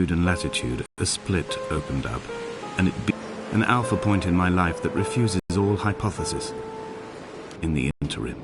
and latitude, a split opened up, and it be an alpha point in my life that refuses all hypothesis. In the interim.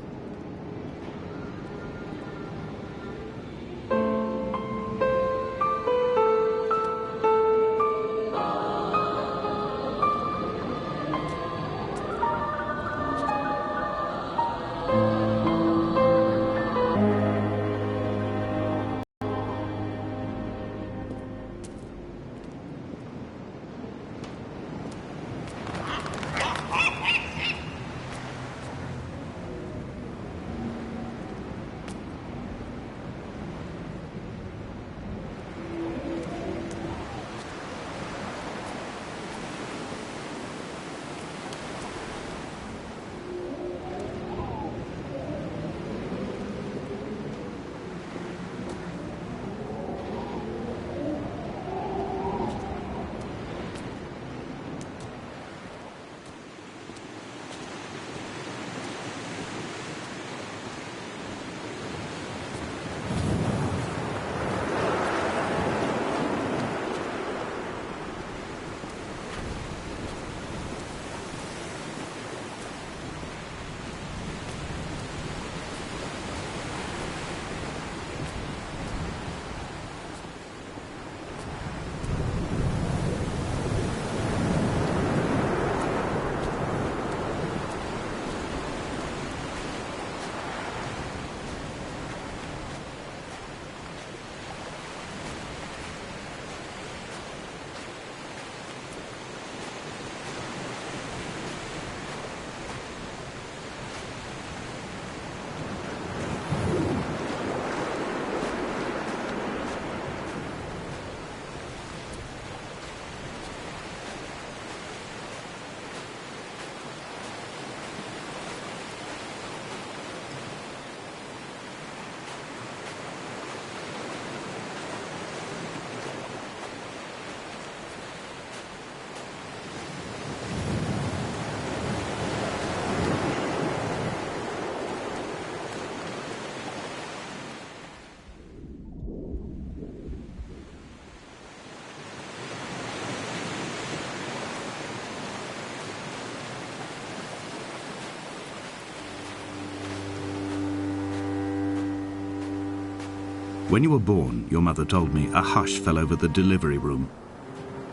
When you were born, your mother told me, a hush fell over the delivery room.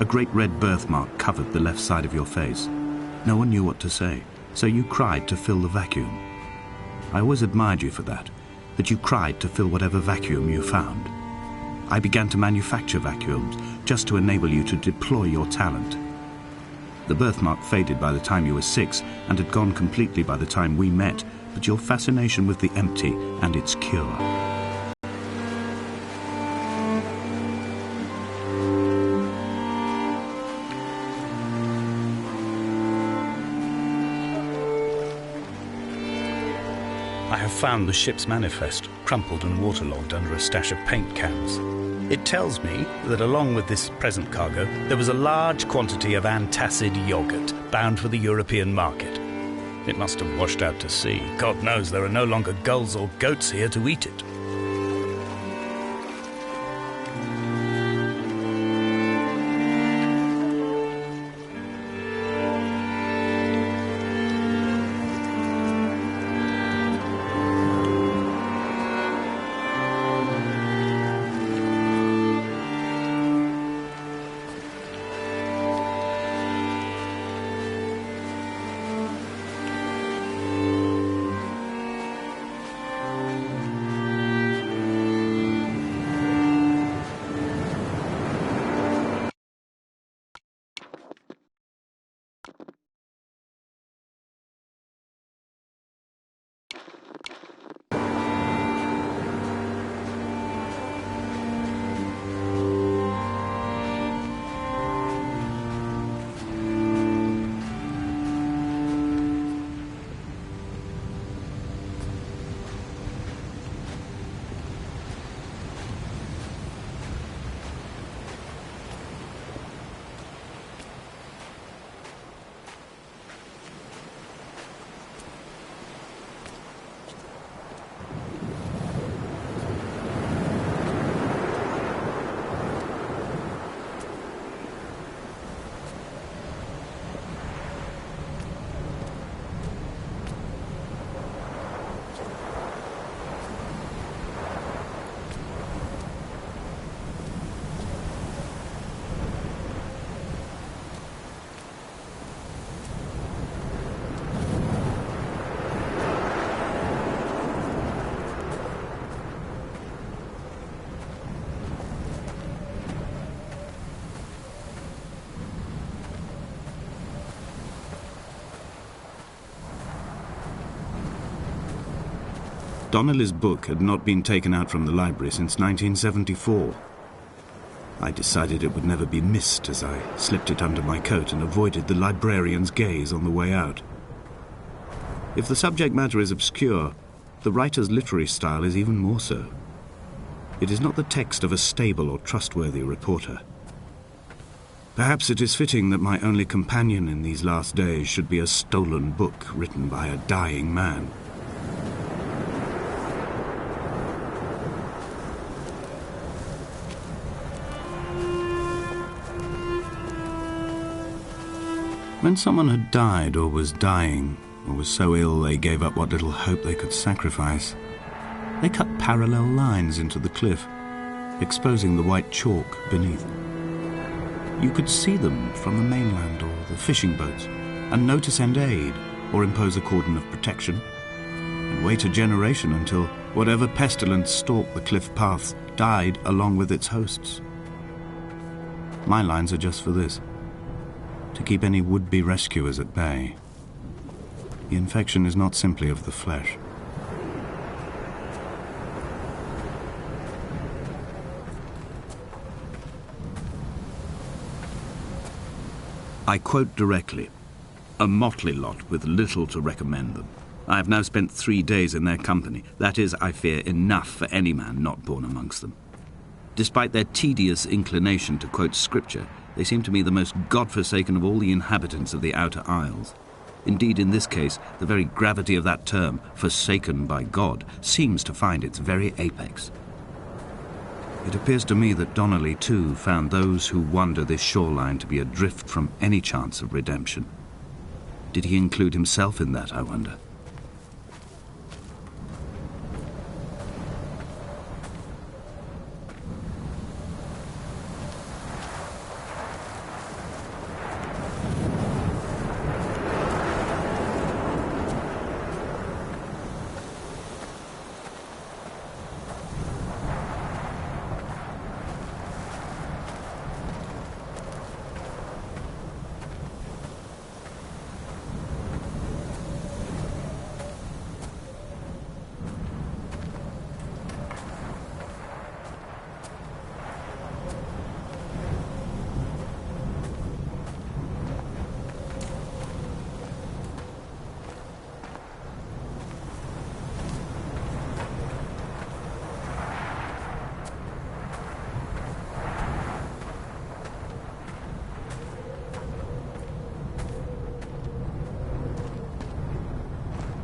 A great red birthmark covered the left side of your face. No one knew what to say, so you cried to fill the vacuum. I always admired you for that you cried to fill whatever vacuum you found. I began to manufacture vacuums just to enable you to deploy your talent. The birthmark faded by the time you were 6 and had gone completely by the time we met, but your fascination with the empty and its cure. I have found the ship's manifest, crumpled and waterlogged under a stash of paint cans. It tells me that along with this present cargo, there was a large quantity of antacid yogurt bound for the European market. It must have washed out to sea. God knows there are no longer gulls or goats here to eat it. Donnelly's book had not been taken out from the library since 1974. I decided it would never be missed as I slipped it under my coat and avoided the librarian's gaze on the way out. If the subject matter is obscure, the writer's literary style is even more so. It is not the text of a stable or trustworthy reporter. Perhaps it is fitting that my only companion in these last days should be a stolen book written by a dying man. When someone had died or was dying, or was so ill they gave up what little hope they could sacrifice, they cut parallel lines into the cliff, exposing the white chalk beneath. You could see them from the mainland or the fishing boats, and know to send aid or impose a cordon of protection, and wait a generation until whatever pestilence stalked the cliff paths died along with its hosts. My lines are just for this, to keep any would-be rescuers at bay. The infection is not simply of the flesh. I quote directly, "A motley lot with little to recommend them. I have now spent 3 days in their company. That is, I fear, enough for any man not born amongst them. Despite their tedious inclination to quote scripture, they seem to me the most God-forsaken of all the inhabitants of the outer isles. Indeed, in this case, the very gravity of that term, forsaken by God, seems to find its very apex. It appears to me that Donnelly, too, found those who wander this shoreline to be adrift from any chance of redemption. Did he include himself in that, I wonder?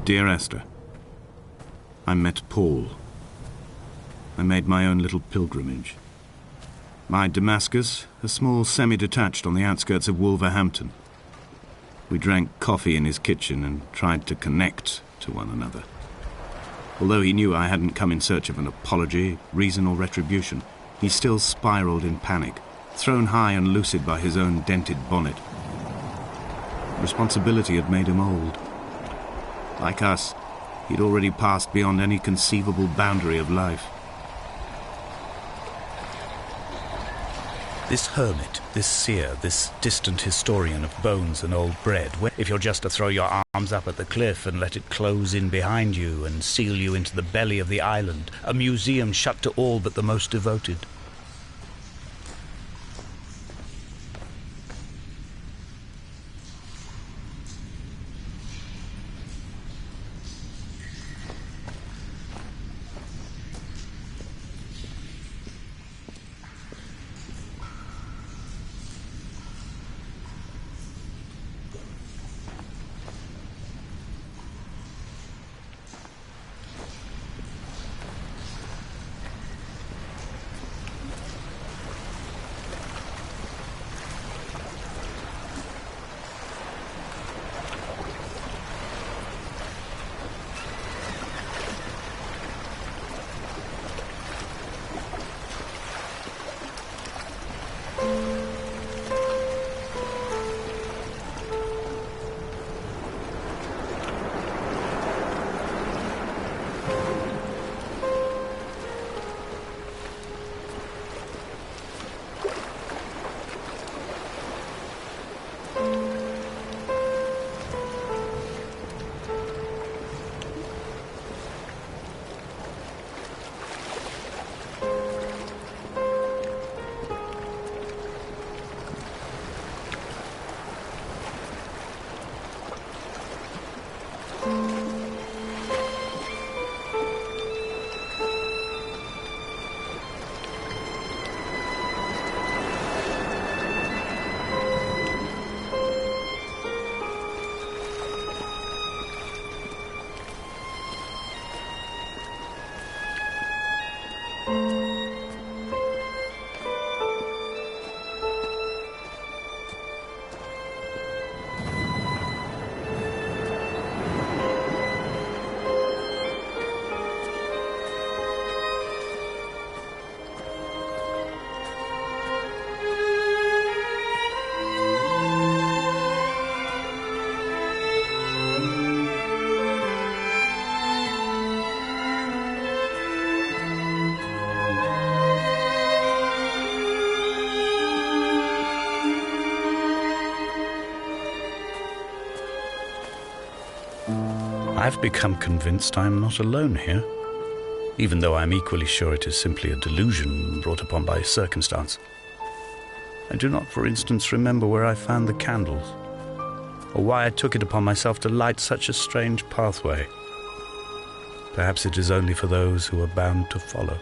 Dear Esther, I met Paul. I made my own little pilgrimage. My Damascus, a small semi-detached on the outskirts of Wolverhampton. We drank coffee in his kitchen and tried to connect to one another. Although he knew I hadn't come in search of an apology, reason or retribution, he still spiraled in panic, thrown high and lucid by his own dented bonnet. Responsibility had made him old. Like us, he'd already passed beyond any conceivable boundary of life. This hermit, this seer, this distant historian of bones and old bread, if you're just to throw your arms up at the cliff and let it close in behind you and seal you into the belly of the island, a museum shut to all but the most devoted. I've become convinced I am not alone here, even though I am equally sure it is simply a delusion brought upon by circumstance. I do not, for instance, remember where I found the candles, or why I took it upon myself to light such a strange pathway. Perhaps it is only for those who are bound to follow.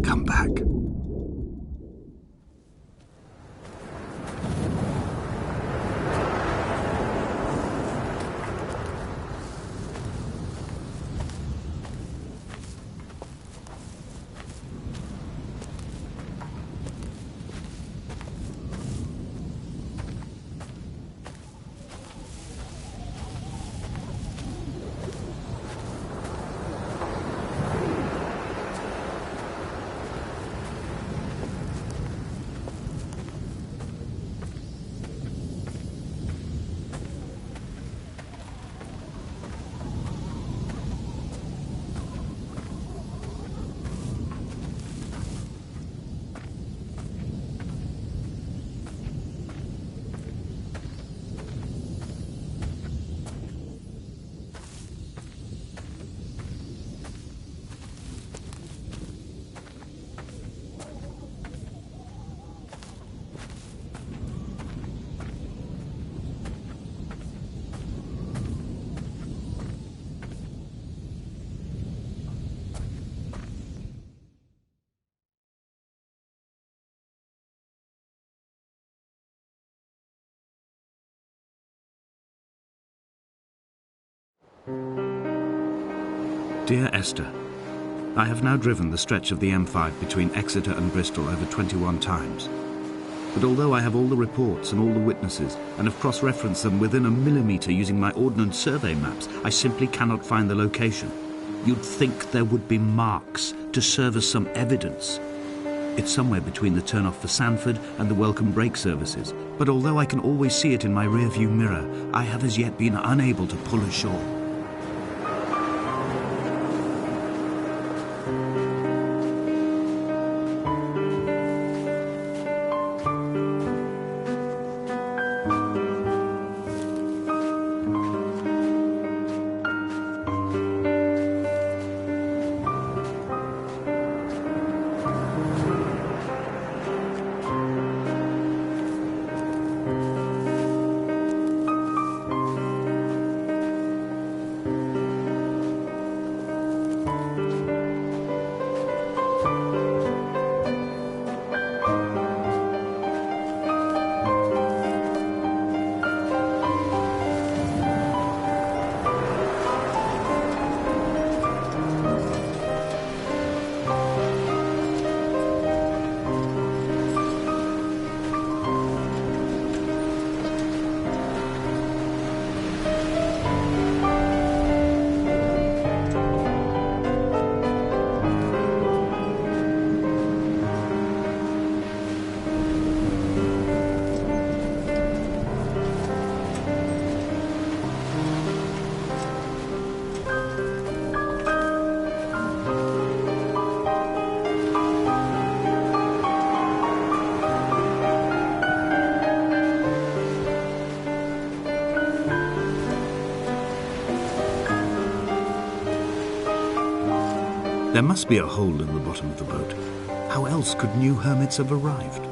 Come back. Dear Esther, I have now driven the stretch of the M5 between Exeter and Bristol over 21 times. But although I have all the reports and all the witnesses, and have cross-referenced them within a millimetre using my ordnance survey maps, I simply cannot find the location. You'd think there would be marks to serve as some evidence. It's somewhere between the turn-off for Sanford and the welcome brake services, but although I can always see it in my rear-view mirror, I have as yet been unable to pull ashore. There must be a hole in the bottom of the boat. How else could new hermits have arrived?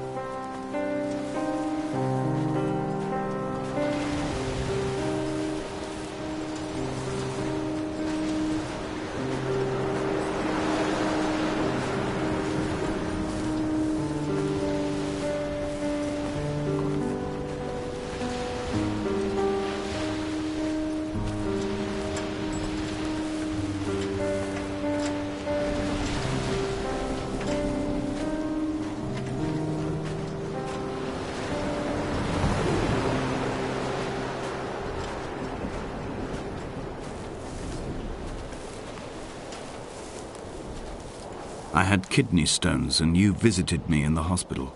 I had kidney stones and you visited me in the hospital.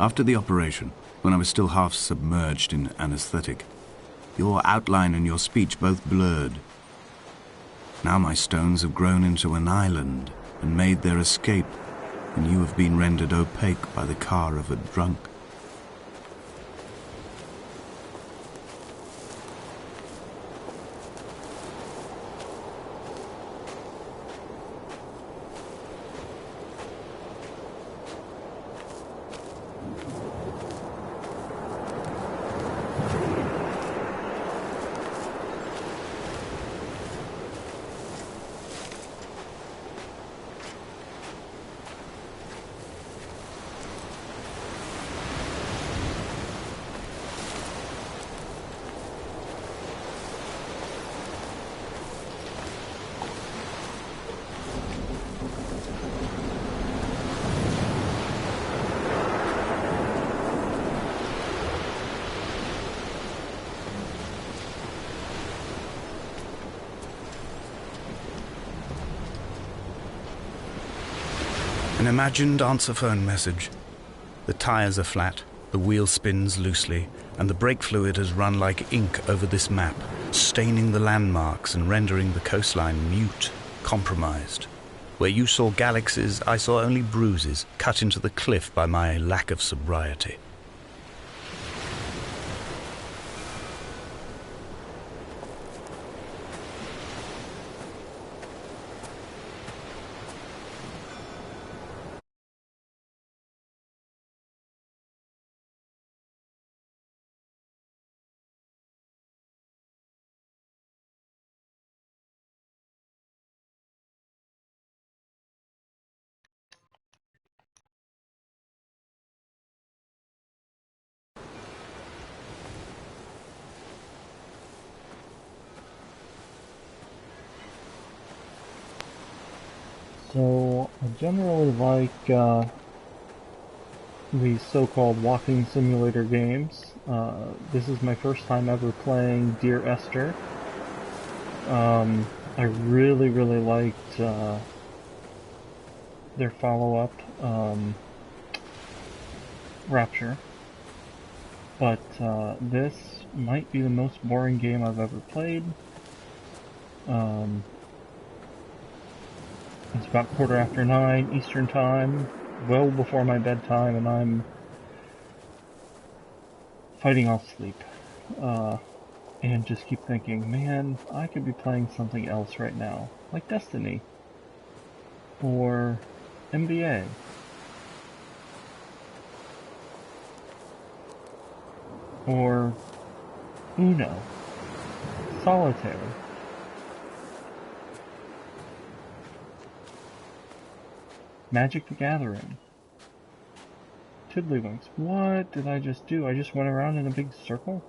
After the operation, when I was still half submerged in anesthetic, your outline and your speech both blurred. Now my stones have grown into an island and made their escape, and you have been rendered opaque by the car of a drunk. An imagined answer phone message. The tires are flat, the wheel spins loosely, and the brake fluid has run like ink over this map, staining the landmarks and rendering the coastline mute, compromised. Where you saw galaxies, I saw only bruises cut into the cliff by my lack of sobriety. So, I generally like these so-called walking simulator games. This is my first time ever playing Dear Esther. I really liked their follow-up, Rapture. But this might be the most boring game I've ever played. It's about 9:15 Eastern Time, well before my bedtime, and I'm fighting off sleep. And just keep thinking, man, I could be playing something else right now, like Destiny, or NBA, or Uno, Solitaire. Magic the Gathering. Tiddlywinks. What did I just do? I just went around in a big circle?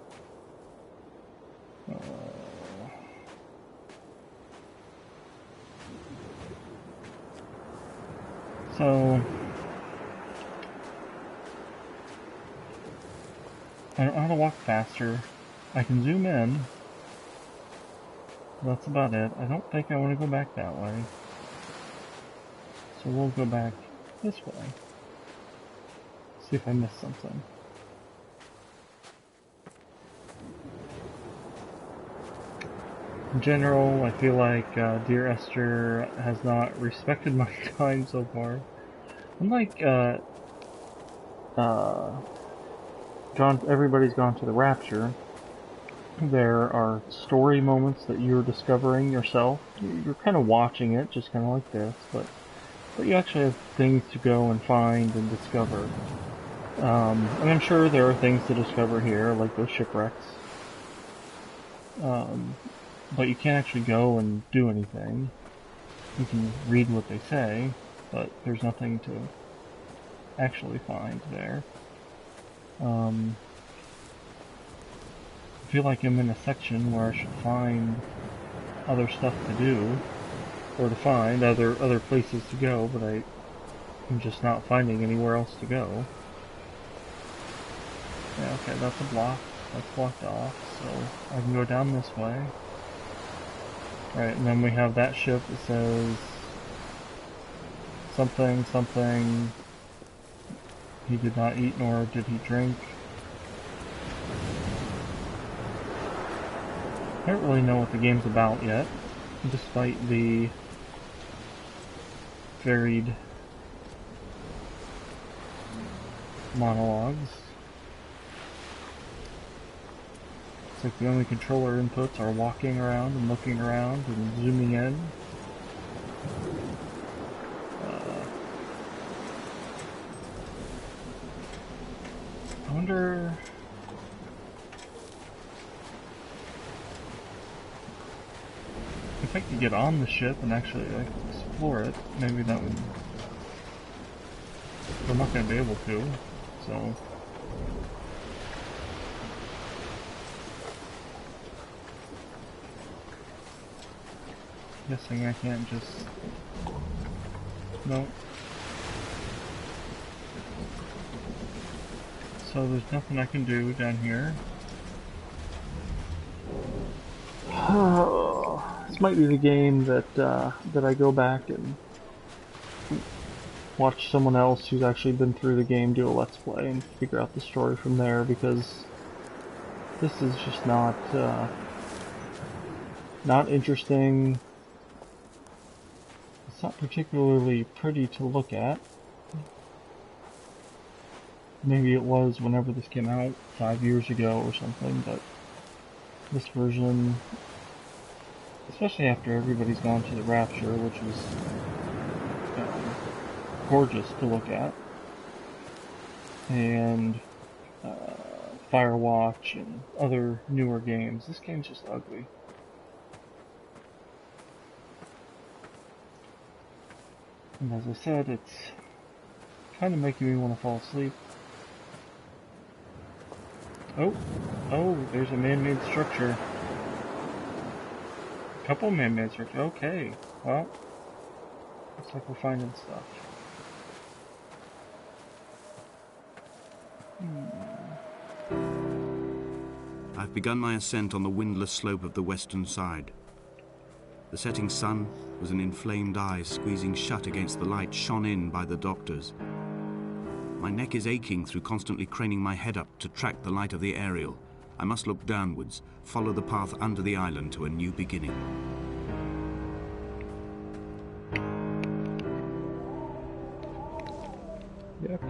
So... I don't know how to walk faster. I can zoom in. That's about it. I don't think I want to go back that way. So we'll go back this way. See if I missed something. In general, I feel like Dear Esther has not respected my time so far. Unlike everybody's gone to the Rapture, there are story moments that you're discovering yourself. You're kind of watching it, just kind of like this, but you actually have things to go and find and discover. And I'm sure there are things to discover here, like those shipwrecks. But you can't actually go and do anything. You can read what they say, but there's nothing to actually find there. I feel like I'm in a section where I should find other stuff to do, or to find other places to go, but I'm just not finding anywhere else to go. Yeah, okay, that's a block. That's blocked off, so I can go down this way. Right, and then we have that ship that says something. He did not eat nor did he drink. I don't really know what the game's about yet, despite the varied monologues. It's like the only controller inputs are walking around and looking around and zooming in. I wonder if I could get on the ship and actually like explore it. Maybe that would. I'm not going to be able to, so. Guessing I can't just. Nope. So there's nothing I can do down here. This might be the game that that I go back and watch someone else who's actually been through the game do a let's play and figure out the story from there, because this is just not interesting. It's not particularly pretty to look at. Maybe it was whenever this came out 5 years ago or something, but this version, especially after everybody's gone to the Rapture, which is gorgeous to look at, and Firewatch and other newer games, this game's just ugly. And as I said, it's kind of making me want to fall asleep. Oh, there's a man-made structure. A couple man-made structures. Okay, well, looks like we're finding stuff. I've begun my ascent on the windless slope of the western side. The setting sun was an inflamed eye squeezing shut against the light shone in by the doctors. My neck is aching through constantly craning my head up to track the light of the aerial. I must look downwards, follow the path under the island to a new beginning. Yep.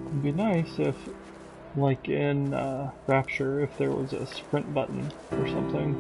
It'd be nice if, like in Rapture, if there was a sprint button or something.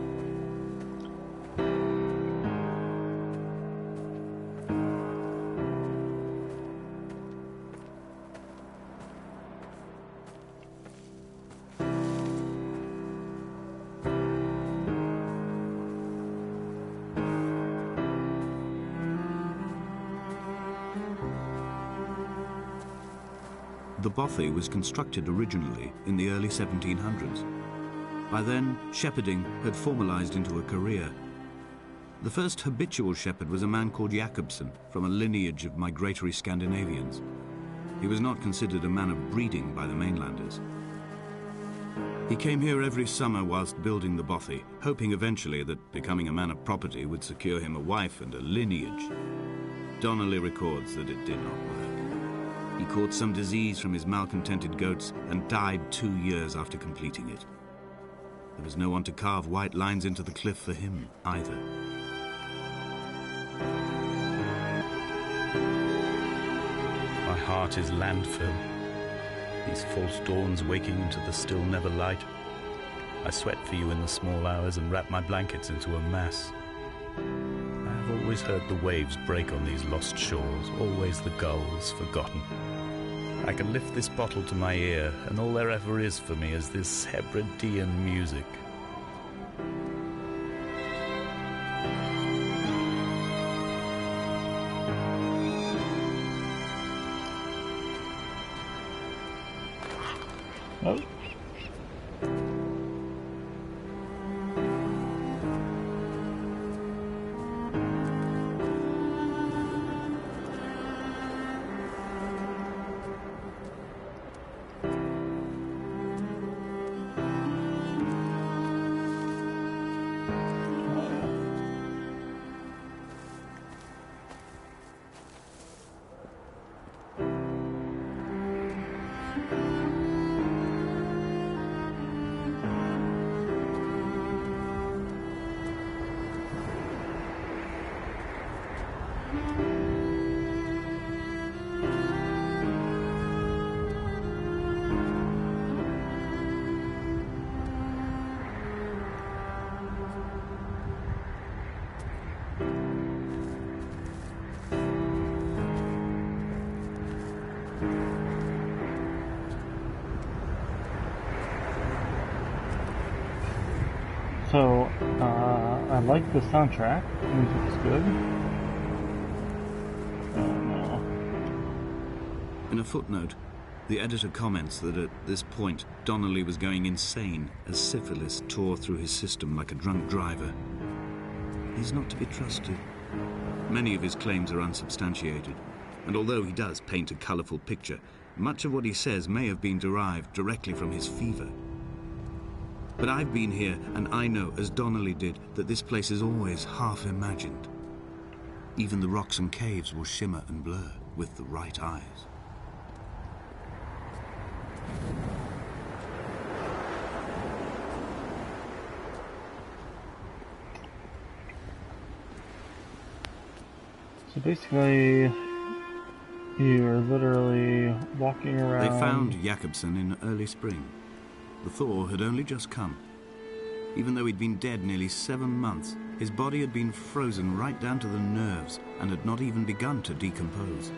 The bothy was constructed originally in the early 1700s. By then, shepherding had formalized into a career. The first habitual shepherd was a man called Jakobsen, from a lineage of migratory Scandinavians. He was not considered a man of breeding by the mainlanders. He came here every summer whilst building the bothy, hoping eventually that becoming a man of property would secure him a wife and a lineage. Donnelly records that it did not work. He caught some disease from his malcontented goats and died 2 years after completing it. There was no one to carve white lines into the cliff for him, either. My heart is landfill. These false dawns waking into the still never light. I sweat for you in the small hours and wrap my blankets into a mass. I have always heard the waves break on these lost shores, always the gulls forgotten. I can lift this bottle to my ear, and all there ever is for me is this Hebridean music. Oh. So, I like the soundtrack. Music is good. No. In a footnote, the editor comments that at this point, Donnelly was going insane as syphilis tore through his system like a drunk driver. He's not to be trusted. Many of his claims are unsubstantiated, and although he does paint a colourful picture, much of what he says may have been derived directly from his fever. But I've been here, and I know, as Donnelly did, that this place is always half imagined. Even the rocks and caves will shimmer and blur with the right eyes. So basically, you're literally walking around. They found Jakobsen in early spring. The thaw had only just come. Even though he'd been dead nearly 7 months, his body had been frozen right down to the nerves and had not even begun to decompose.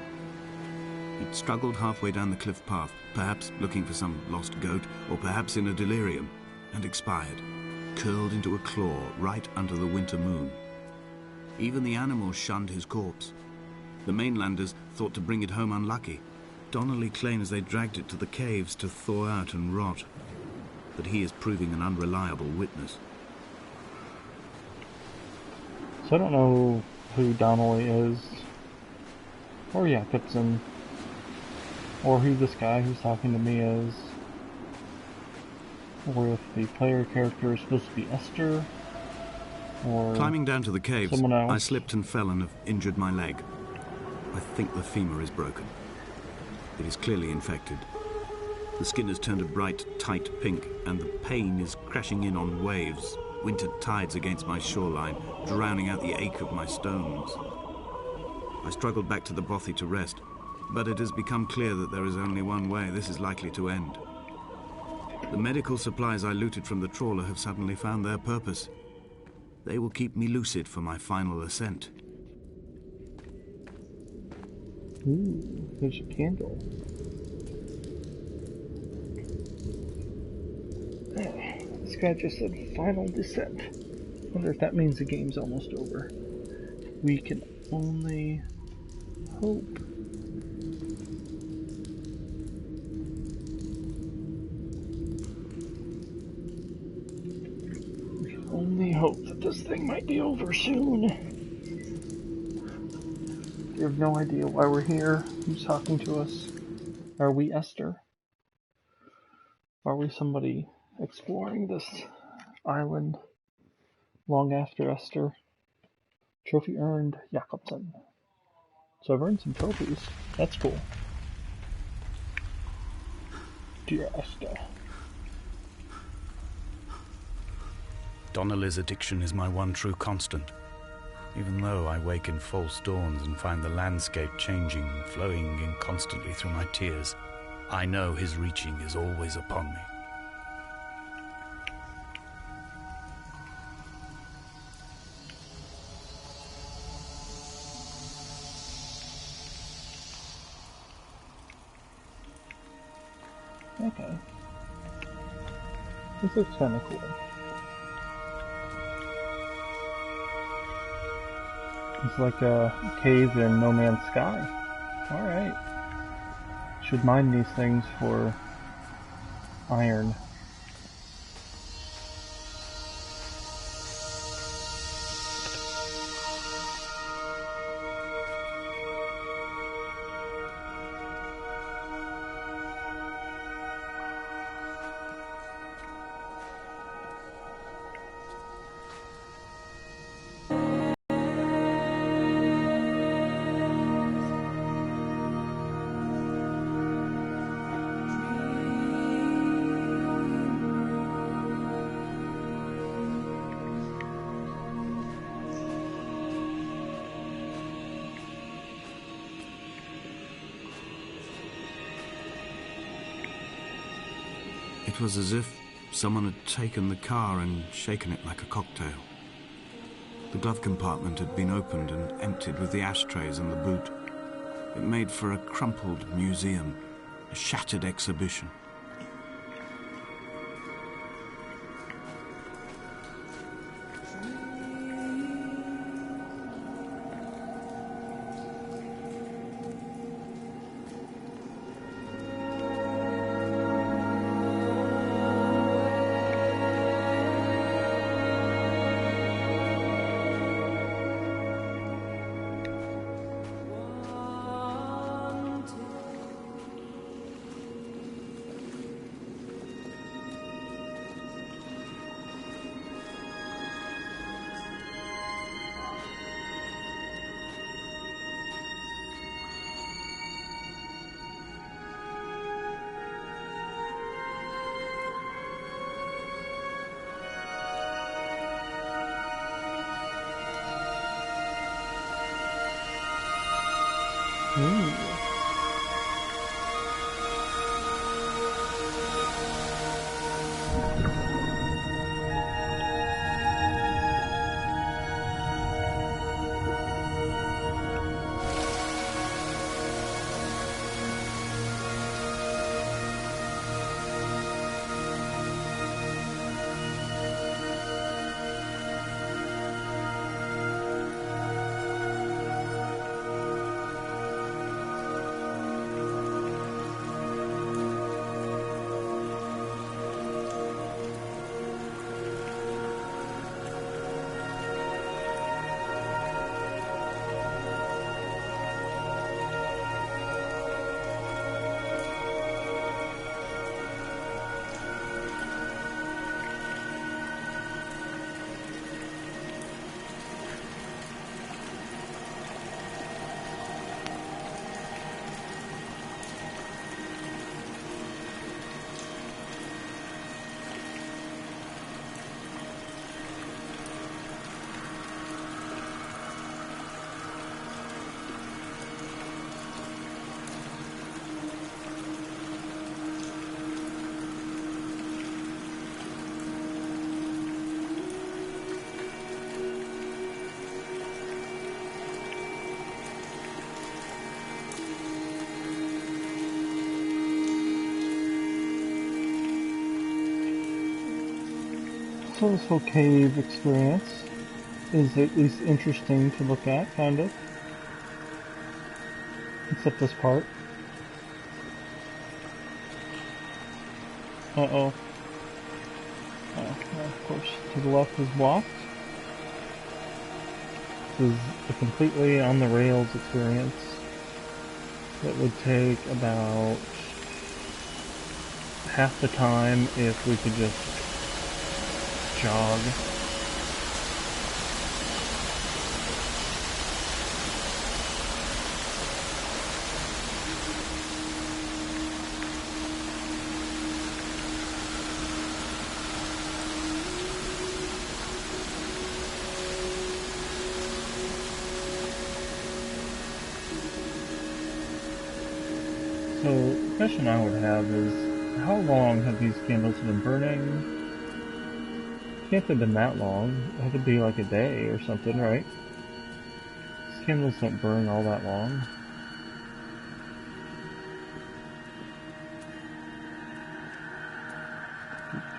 He'd struggled halfway down the cliff path, perhaps looking for some lost goat, or perhaps in a delirium, and expired, curled into a claw right under the winter moon. Even the animals shunned his corpse. The mainlanders thought to bring it home unlucky. Donnelly claims they dragged it to the caves to thaw out and rot. But he is proving an unreliable witness. So I don't know who Donnelly is, or Jakobsen, or who this guy who's talking to me is, or if the player character is supposed to be Esther, or climbing down to the caves, someone else. I slipped and fell and have injured my leg. I think the femur is broken. It is clearly infected. The skin has turned a bright, tight pink, and the pain is crashing in on waves, winter tides against my shoreline, drowning out the ache of my stones. I struggled back to the bothy to rest, but it has become clear that there is only one way this is likely to end. The medical supplies I looted from the trawler have suddenly found their purpose. They will keep me lucid for my final ascent. Ooh, there's a candle. This guy just said final descent. Wonder if that means the game's almost over. We can only hope. We can only hope that this thing might be over soon. You have no idea why we're here. Who's talking to us? Are we Esther? Are we somebody exploring this island long after Esther? Trophy earned, Jakobsen. So I've earned some trophies. That's cool. Dear Esther. Donnelly's addiction is my one true constant. Even though I wake in false dawns and find the landscape changing, flowing inconstantly through my tears, I know his reaching is always upon me. Okay. This looks kind of cool. It's like a cave in No Man's Sky. Alright. Should mine these things for iron. It was as if someone had taken the car and shaken it like a cocktail. The glove compartment had been opened and emptied with the ashtrays and the boot. It made for a crumpled museum, a shattered exhibition. So this whole cave experience is at least interesting to look at, kind of. Except this part. Uh-oh. Oh, well, of course, to the left is blocked. This is a completely on-the-rails experience that would take about half the time if we could just jog. So, the question I would have is, how long have these candles been burning? Can't have been that long. It had to be like a day or something, right? These candles don't burn all that long.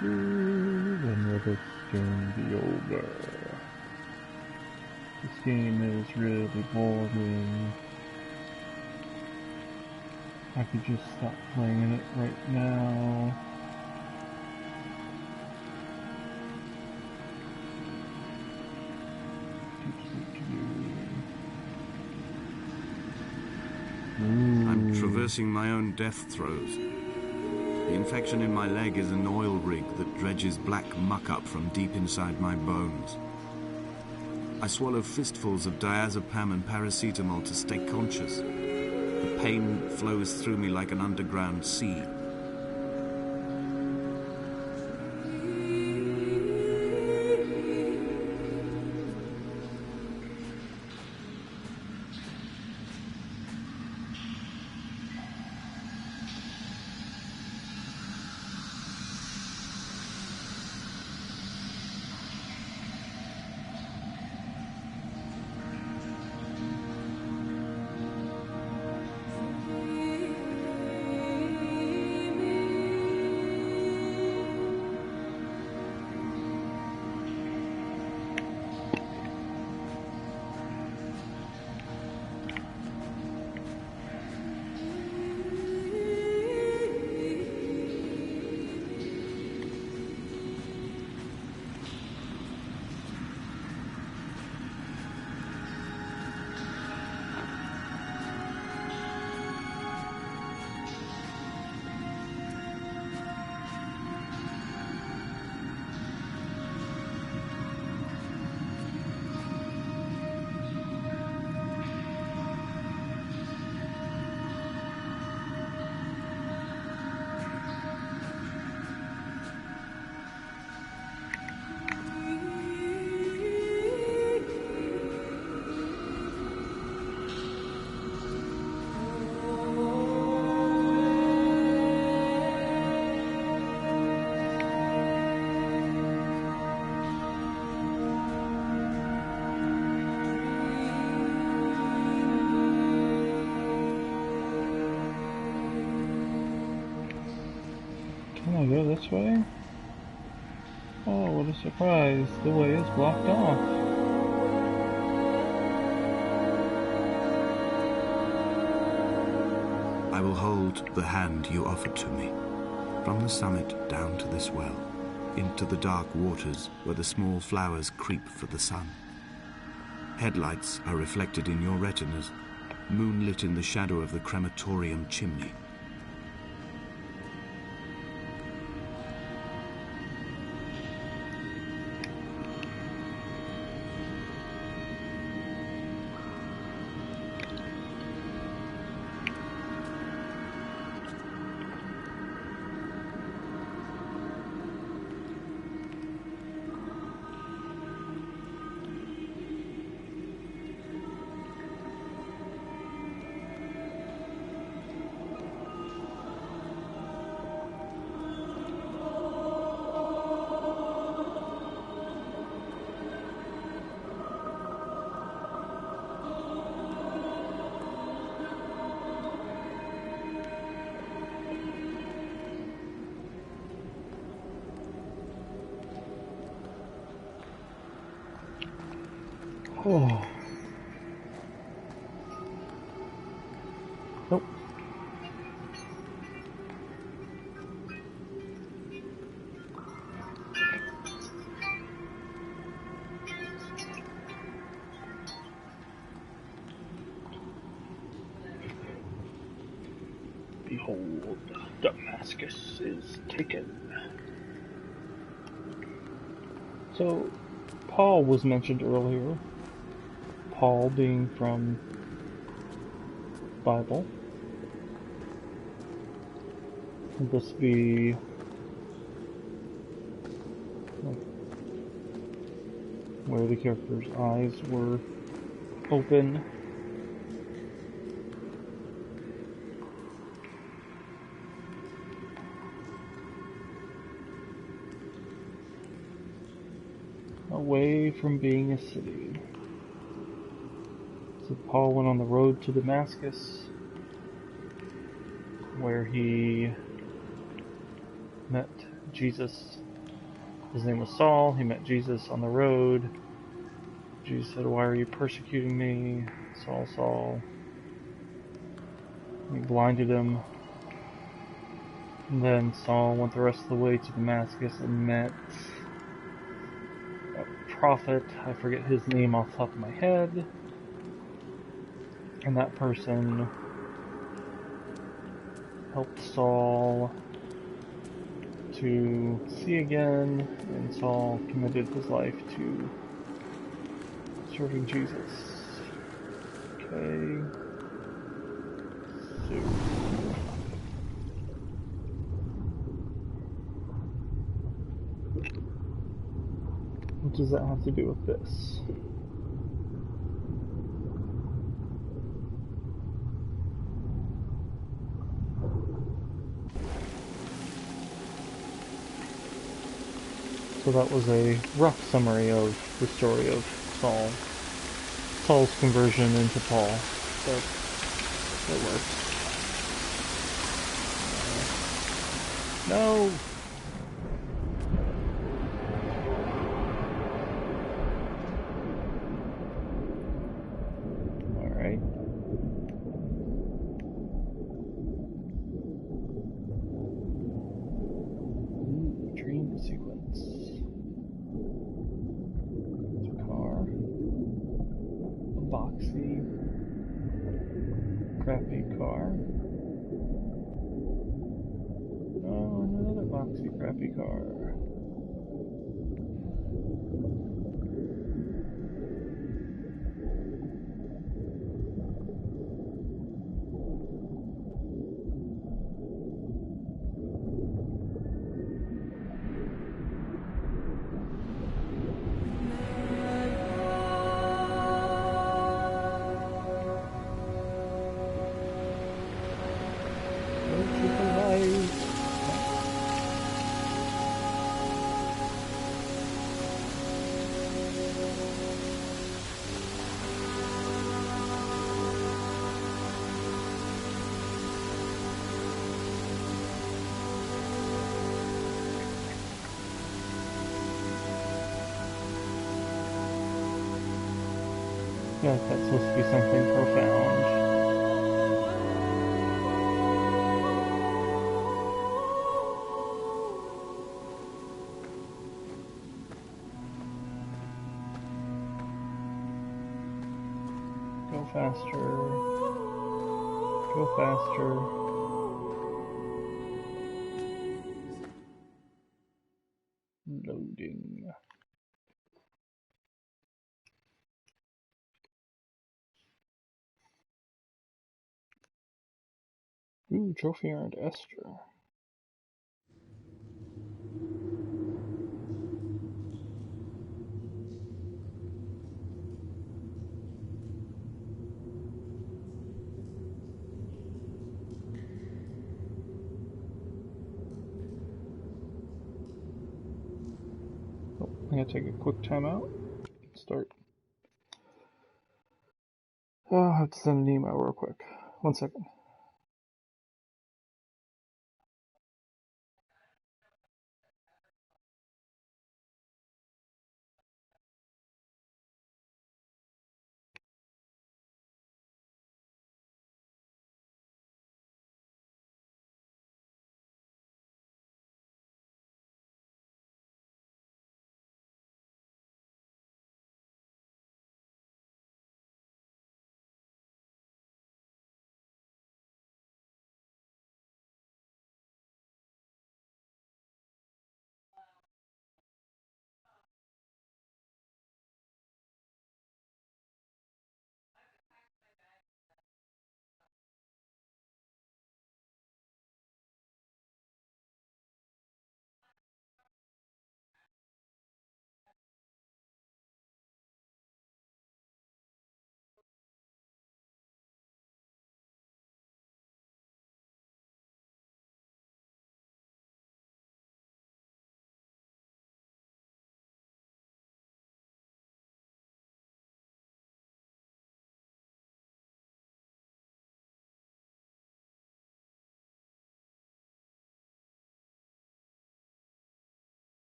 When will this game be over? This game is really boring. I could just stop playing it right now. I'm traversing my own death throes. The infection in my leg is an oil rig that dredges black muck up from deep inside my bones. I swallow fistfuls of diazepam and paracetamol to stay conscious. The pain flows through me like an underground sea. Can I go this way? Oh, what a surprise. The way is blocked off. I will hold the hand you offered to me, from the summit down to this well, into the dark waters where the small flowers creep for the sun. Headlights are reflected in your retinas, moonlit in the shadow of the crematorium chimney. Oh. Nope. Behold, Damascus is taken. So, Paul was mentioned earlier. Paul being from Bible. Would this be like where the character's eyes were open? Away from being a city. So Paul went on the road to Damascus, where he met Jesus. His name was Saul. He met Jesus on the road. Jesus said, "Why are you persecuting me, Saul, Saul?" He blinded him. And then Saul went the rest of the way to Damascus and met a prophet. I forget his name off the top of my head. And that person helped Saul to see again, and Saul committed his life to serving Jesus. Okay. So what does that have to do with this? So that was a rough summary of the story of Saul. Saul's conversion into Paul. So it works. No! Alright. Ooh, dream sequence. It's a car. A boxy, crappy car. Oh, another boxy, crappy car. Go to the light. I feel like that's supposed to be something profound. Go faster. Go faster. Loading. Ooh, trophy earned Esther. Oh, I'm gonna take a quick timeout. Start. Oh, I have to send an email real quick. 1 second.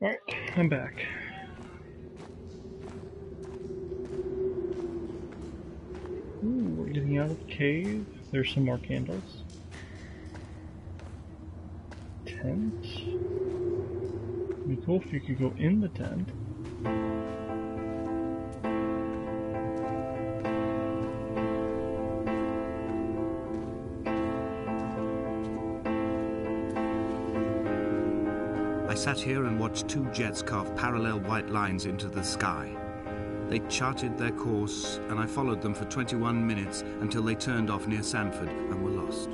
Alright, I'm back. Ooh, we're getting out of the cave. There's some more candles. Tent. It'd be cool if you could go in the tent. I sat here and watched two jets carve parallel white lines into the sky. They charted their course, and I followed them for 21 minutes until they turned off near Sanford and were lost.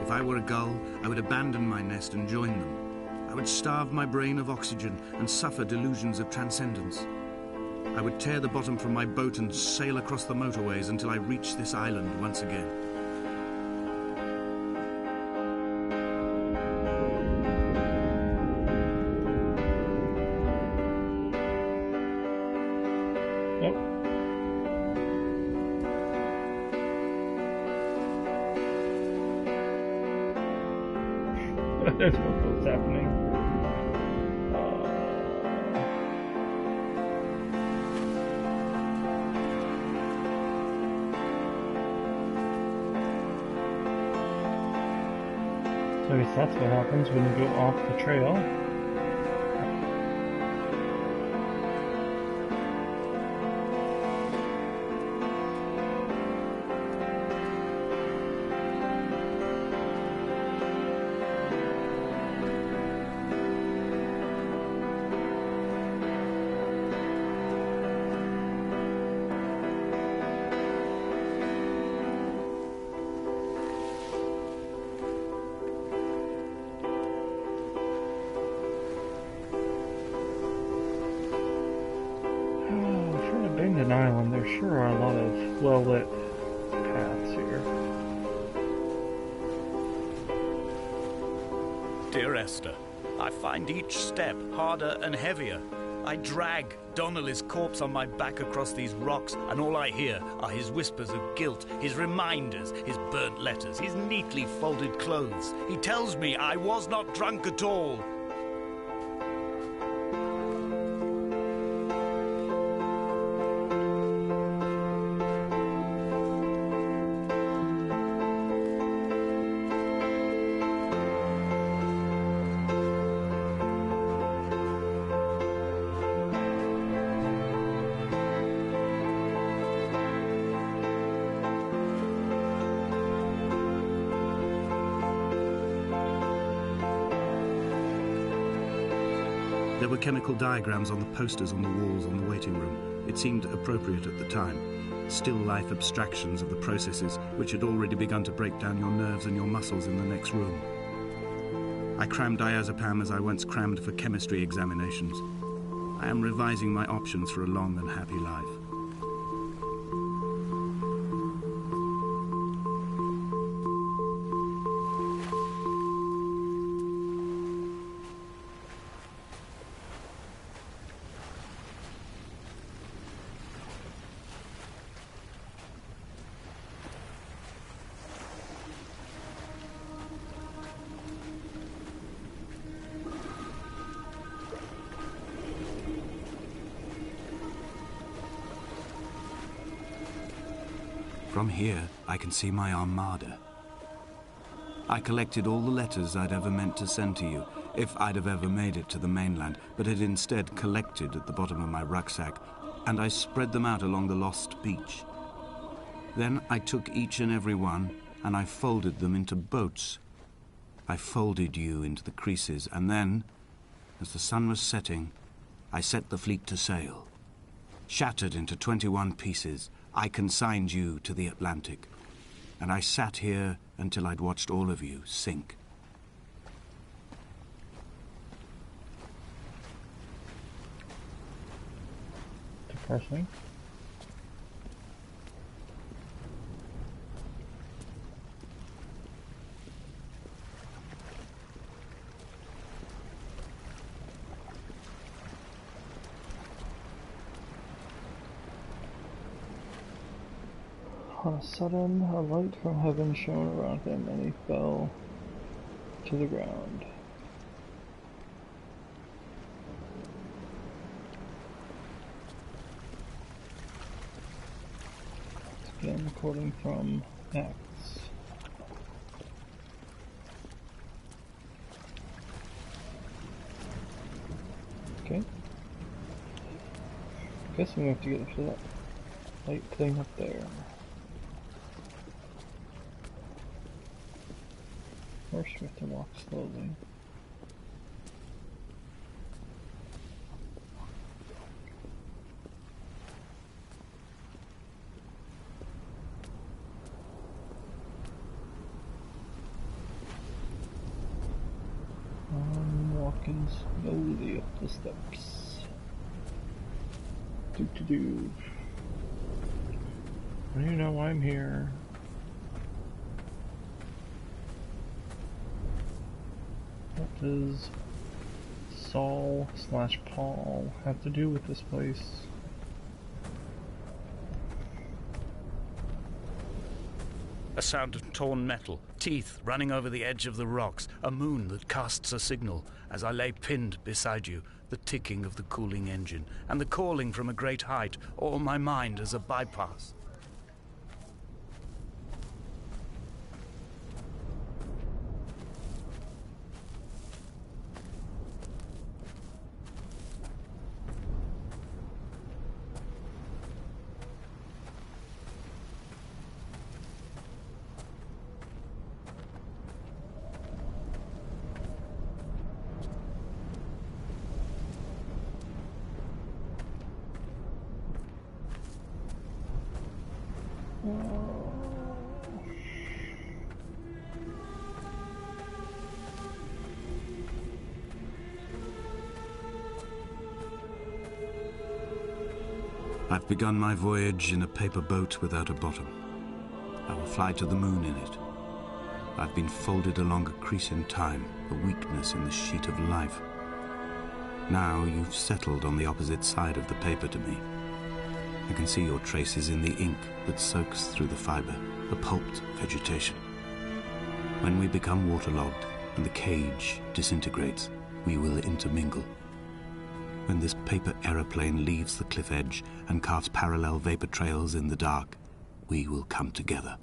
If I were a gull, I would abandon my nest and join them. I would starve my brain of oxygen and suffer delusions of transcendence. I would tear the bottom from my boat and sail across the motorways until I reached this island once again. That's what's happening. So I guess that's what happens when you go off the trail. Abandoned Island, there sure are a lot of well-lit paths here. Dear Esther, I find each step harder and heavier. I drag Donnelly's corpse on my back across these rocks, and all I hear are his whispers of guilt, his reminders, his burnt letters, his neatly folded clothes. He tells me I was not drunk at all. There were chemical diagrams on the posters on the walls on the waiting room. It seemed appropriate at the time. Still life abstractions of the processes which had already begun to break down your nerves and your muscles in the next room. I crammed diazepam as I once crammed for chemistry examinations. I am revising my options for a long and happy life. From here, I can see my armada. I collected all the letters I'd ever meant to send to you, if I'd have ever made it to the mainland, but had instead collected at the bottom of my rucksack, and I spread them out along the lost beach. Then I took each and every one, and I folded them into boats. I folded you into the creases, and then, as the sun was setting, I set the fleet to sail. Shattered into 21 pieces, I consigned you to the Atlantic, and I sat here until I'd watched all of you sink. Depressing. On a sudden, a light from heaven shone around him, and he fell to the ground. I'm quoting from X. Okay. Guess we have to get up to that light thing up there. First we have to walk slowly. I'm walking slowly up the steps. Do. I don't know why I'm here. What does Saul/Paul have to do with this place? A sound of torn metal, teeth running over the edge of the rocks, a moon that casts a signal as I lay pinned beside you, the ticking of the cooling engine, and the calling from a great height, all my mind as a bypass. I've begun my voyage in a paper boat without a bottom. I will fly to the moon in it. I've been folded along a crease in time, a weakness in the sheet of life. Now you've settled on the opposite side of the paper to me. I can see your traces in the ink that soaks through the fiber, the pulped vegetation. When we become waterlogged and the cage disintegrates, we will intermingle. When this paper aeroplane leaves the cliff edge and carves parallel vapor trails in the dark, we will come together.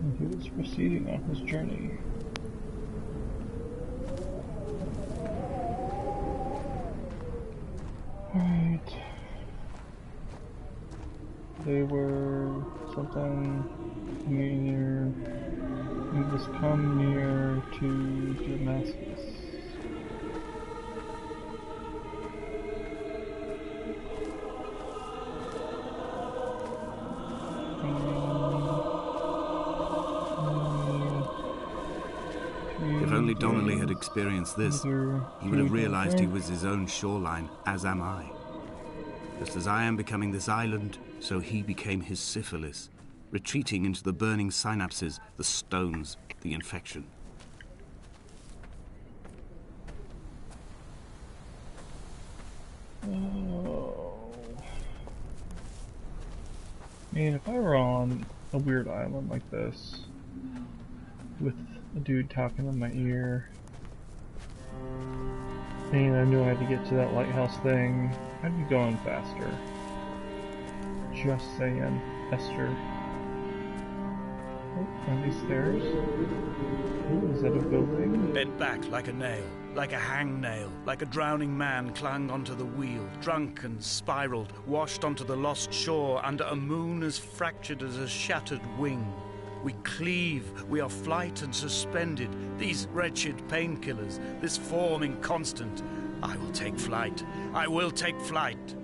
And he was proceeding on his journey. Alright. They were sometime near. We must come near to Damascus. If only Donnelly had experienced this, he would have realized he was his own shoreline, as am I. Just as I am becoming this island, so he became his syphilis, retreating into the burning synapses, the stones, the infection. Oh. Man, if I were on a weird island like this, with a dude talking in my ear, and I knew I had to get to that lighthouse thing, I'd be going faster. Just saying, Esther. Oh, are these stairs? Ooh, is that a building? Bent back like a nail, like a hangnail, like a drowning man clung onto the wheel, drunk and spiraled, washed onto the lost shore under a moon as fractured as a shattered wing. We cleave, we are flight and suspended, these wretched painkillers, this form inconstant. I will take flight, I will take flight.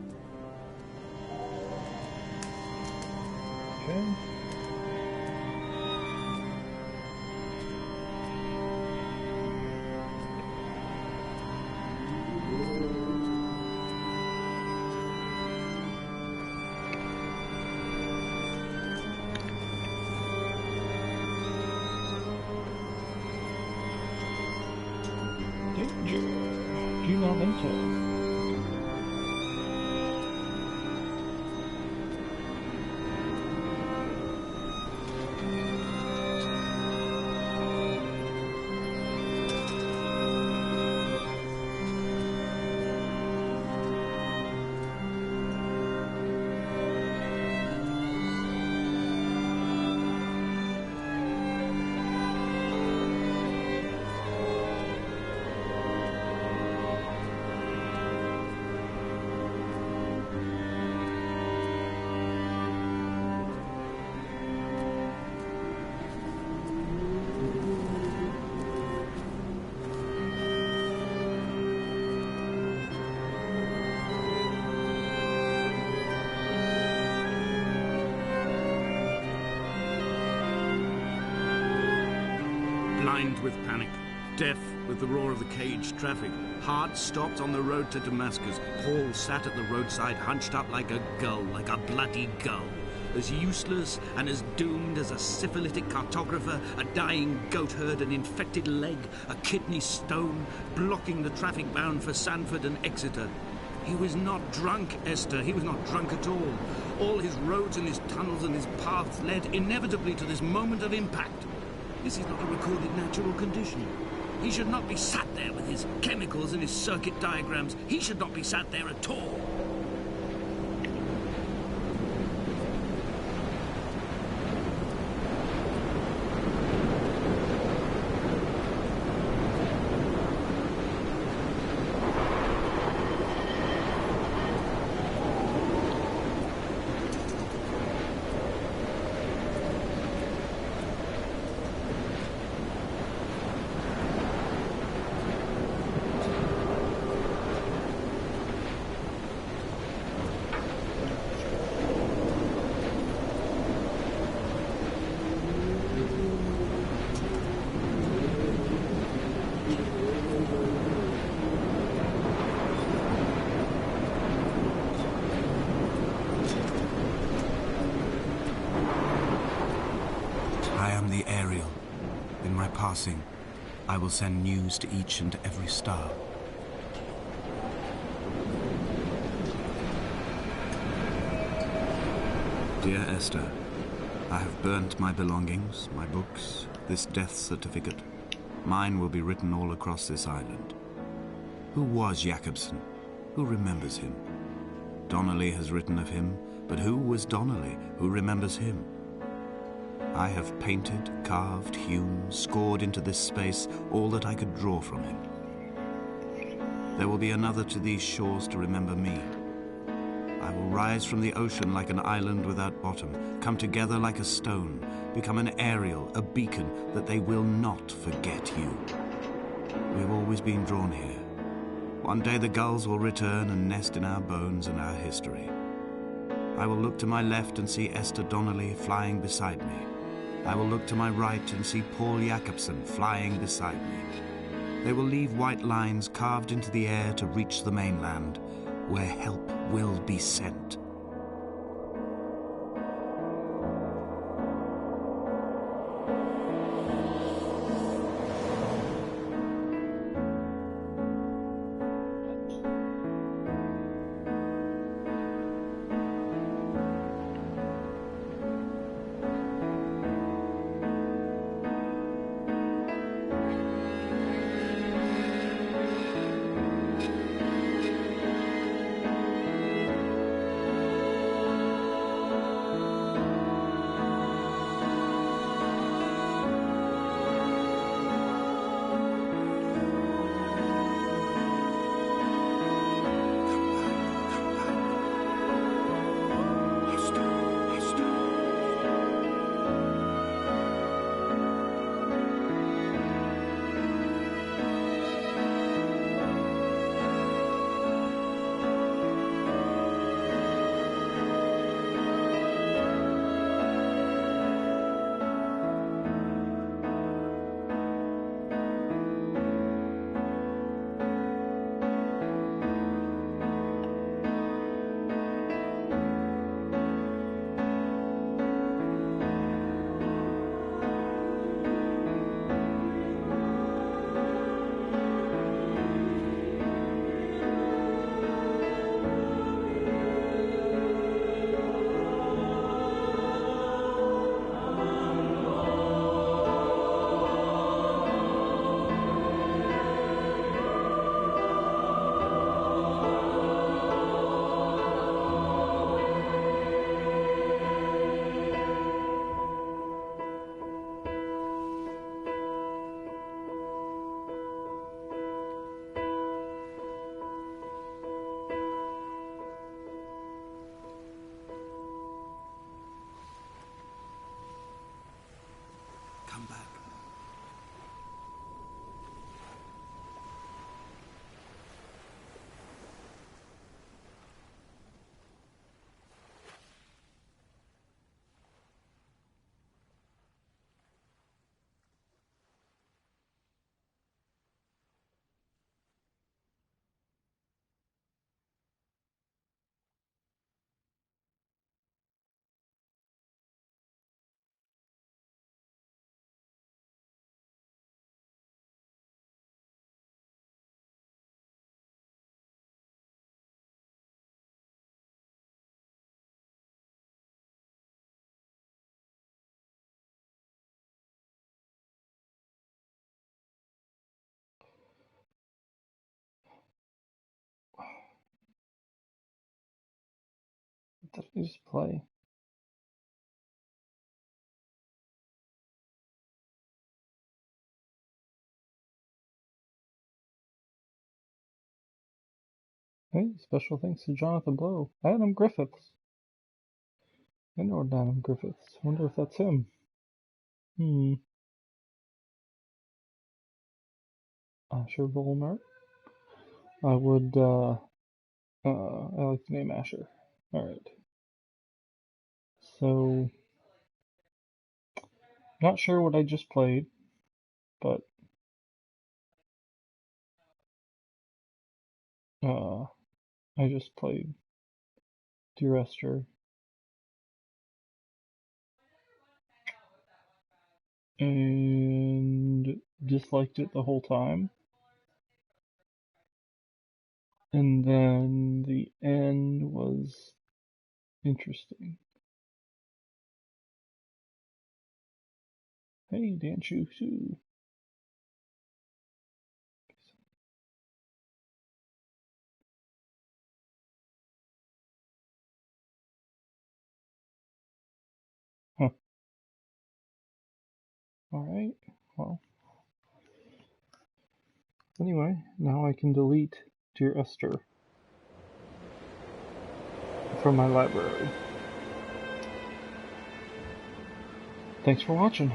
Okay. Danger. Do not enter. with panic, deaf with the roar of the caged traffic, heart stopped on the road to Damascus. Paul sat at the roadside, hunched up like a gull, like a bloody gull, as useless and as doomed as a syphilitic cartographer, a dying goat herd, an infected leg, a kidney stone, blocking the traffic bound for Sanford and Exeter. He was not drunk, Esther. He was not drunk at all. All his roads and his tunnels and his paths led inevitably to this moment of impact. This is not a recorded natural condition. He should not be sat there with his chemicals and his circuit diagrams. He should not be sat there at all. Passing, I will send news to each and every star. Dear Esther, I have burnt my belongings, my books, this death certificate. Mine will be written all across this island. Who was Jacobson? Who remembers him? Donnelly has written of him, but who was Donnelly? Who remembers him? I have painted, carved, hewn, scored into this space all that I could draw from him. There will be another to these shores to remember me. I will rise from the ocean like an island without bottom, come together like a stone, become an aerial, a beacon, that they will not forget you. We have always been drawn here. One day the gulls will return and nest in our bones and our history. I will look to my left and see Esther Donnelly flying beside me. I will look to my right and see Paul Jacobson flying beside me. They will leave white lines carved into the air to reach the mainland, where help will be sent. did I just play? Hey, special thanks to Jonathan Blow. Adam Griffiths. I know Adam Griffiths. I wonder if that's him. Asher Volmer. I would, I like the name Asher. Alright. So, not sure what I just played, but, I just played Dear Esther. And disliked it the whole time. And then the end was interesting. Hey, Dan Shoo Shoo. Huh. Alright, well. Anyway, now I can delete Dear Esther from my library. Thanks for watching.